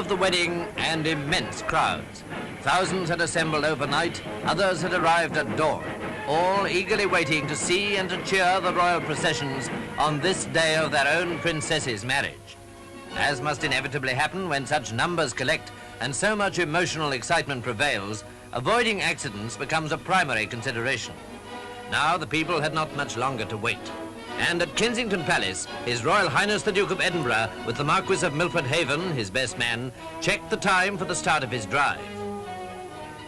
of the wedding and immense crowds. Thousands had assembled overnight, others had arrived at dawn, all eagerly waiting to see and to cheer the royal processions on this day of their own princess's marriage. As must inevitably happen when such numbers collect and so much emotional excitement prevails, avoiding accidents becomes a primary consideration. Now the people had not much longer to wait. And at Kensington Palace, His Royal Highness the Duke of Edinburgh, with the Marquis of Milford Haven, his best man, checked the time for the start of his drive.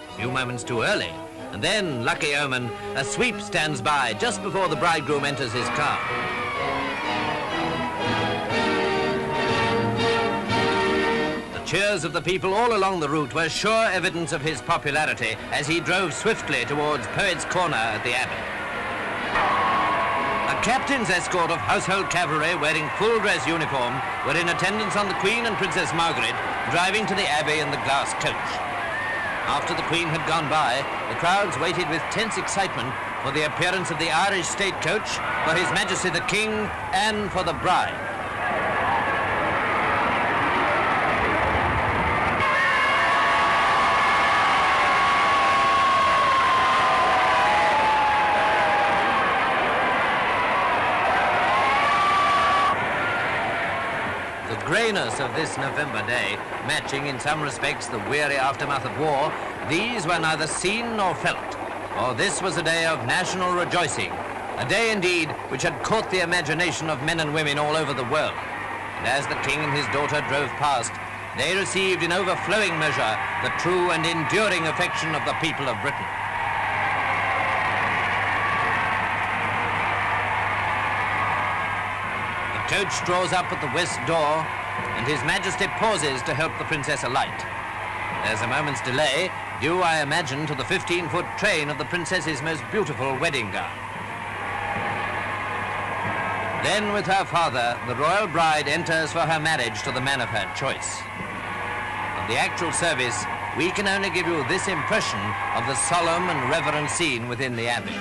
A few moments too early, and then, lucky omen, a sweep stands by just before the bridegroom enters his car. The cheers of the people all along the route were sure evidence of his popularity as he drove swiftly towards Poets' Corner at the Abbey. A captain's escort of household cavalry wearing full-dress uniform were in attendance on the Queen and Princess Margaret, driving to the Abbey in the glass coach. After the Queen had gone by, the crowds waited with tense excitement for the appearance of the Irish state coach, for His Majesty the King, and for the bride. The greyness of this November day, matching in some respects the weary aftermath of war, these were neither seen nor felt, for this was a day of national rejoicing, a day indeed which had caught the imagination of men and women all over the world. And as the King and his daughter drove past, they received in overflowing measure the true and enduring affection of the people of Britain. The coach draws up at the west door, and His Majesty pauses to help the Princess alight. There's a moment's delay, due, I imagine, to the 15-foot train of the Princess's most beautiful wedding gown. Then, with her father, the royal bride enters for her marriage to the man of her choice. Of the actual service, we can only give you this impression of the solemn and reverent scene within the Abbey.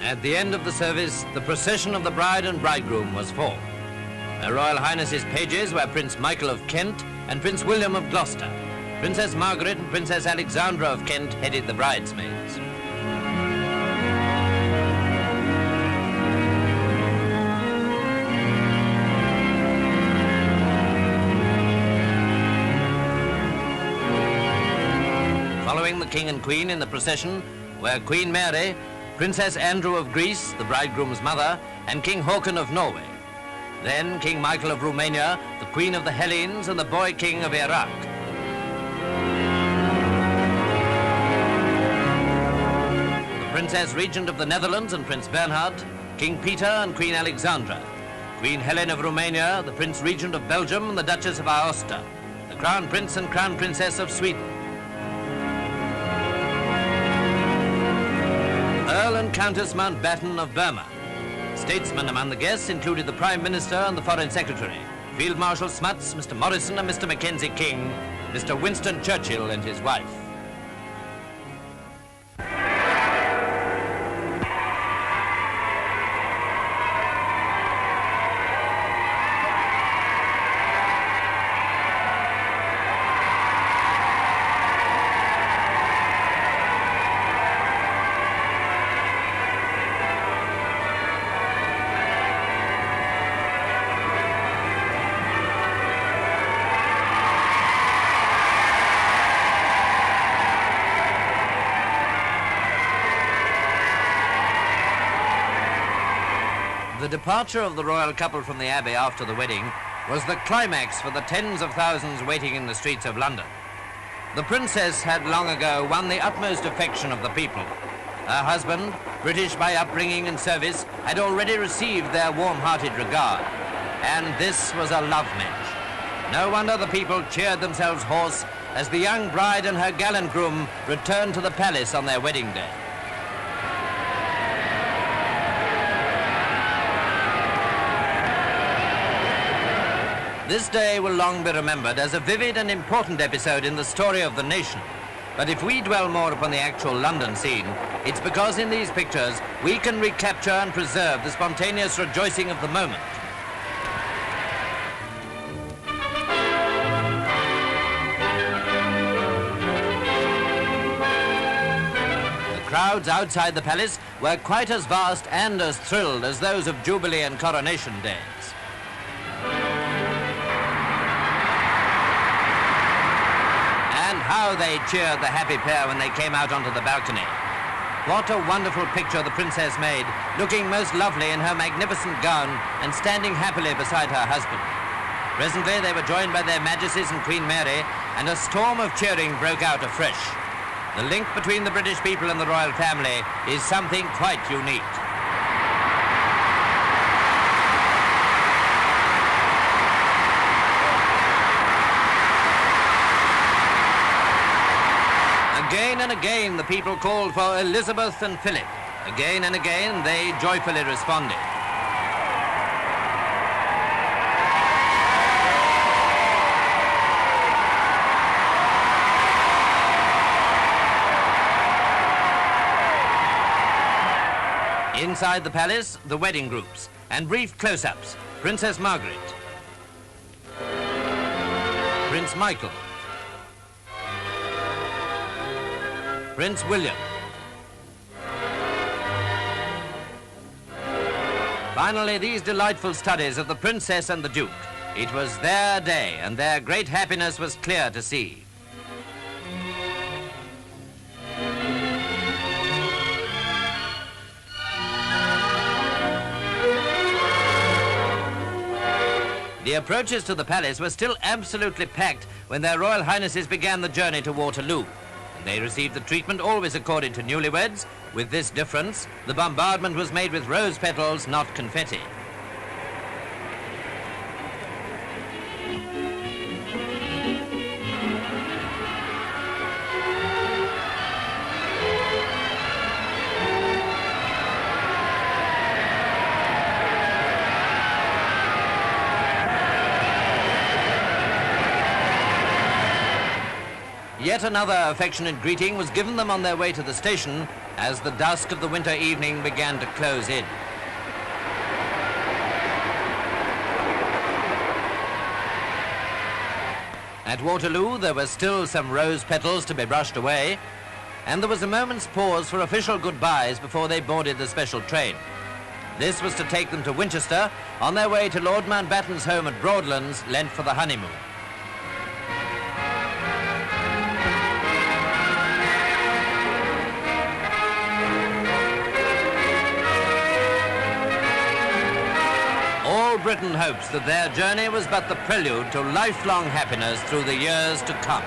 At the end of the service, the procession of the bride and bridegroom was formed. Her Royal Highness's pages were Prince Michael of Kent and Prince William of Gloucester. Princess Margaret and Princess Alexandra of Kent headed the bridesmaids. Following the King and Queen in the procession were Queen Mary, Princess Andrew of Greece, the bridegroom's mother, and King Haakon of Norway. Then King Michael of Romania, the Queen of the Hellenes, and the boy king of Iraq. The Princess Regent of the Netherlands and Prince Bernhard, King Peter and Queen Alexandra, Queen Helen of Romania, the Prince Regent of Belgium, and the Duchess of Aosta, the Crown Prince and Crown Princess of Sweden. Earl and Countess Mountbatten of Burma. Statesmen among the guests included the Prime Minister and the Foreign Secretary, Field Marshal Smuts, Mr. Morrison and Mr. Mackenzie King, Mr. Winston Churchill and his wife. departure of the royal couple from the Abbey after the wedding was the climax for the tens of thousands waiting in the streets of London. The princess had long ago won the utmost affection of the people. Her husband, British by upbringing and service, had already received their warm-hearted regard. And this was a love match. No wonder the people cheered themselves hoarse as the young bride and her gallant groom returned to the palace on their wedding day. This day will long be remembered as a vivid and important episode in the story of the nation. But if we dwell more upon the actual London scene, it's because in these pictures we can recapture and preserve the spontaneous rejoicing of the moment. The crowds outside the palace were quite as vast and as thrilled as those of Jubilee and Coronation days. How they cheered the happy pair when they came out onto the balcony. What a wonderful picture the princess made, looking most lovely in her magnificent gown and standing happily beside her husband. Presently they were joined by their Majesties and Queen Mary, and a storm of cheering broke out afresh. The link between the British people and the royal family is something quite unique. Again and again the people called for Elizabeth and Philip. Again and again they joyfully responded. Inside the palace, the wedding groups and brief close-ups. Princess Margaret, Prince Michael, Prince William. Finally, these delightful studies of the princess and the duke. It was their day, and their great happiness was clear to see. The approaches to the palace were still absolutely packed when their Royal Highnesses began the journey to Waterloo. They received the treatment always accorded to newlyweds. With this difference, the bombardment was made with rose petals, not confetti. Yet another affectionate greeting was given them on their way to the station as the dusk of the winter evening began to close in. At Waterloo, there were still some rose petals to be brushed away, and there was a moment's pause for official goodbyes before they boarded the special train. This was to take them to Winchester on their way to Lord Mountbatten's home at Broadlands, lent for the honeymoon. All Britain hopes that their journey was but the prelude to lifelong happiness through the years to come.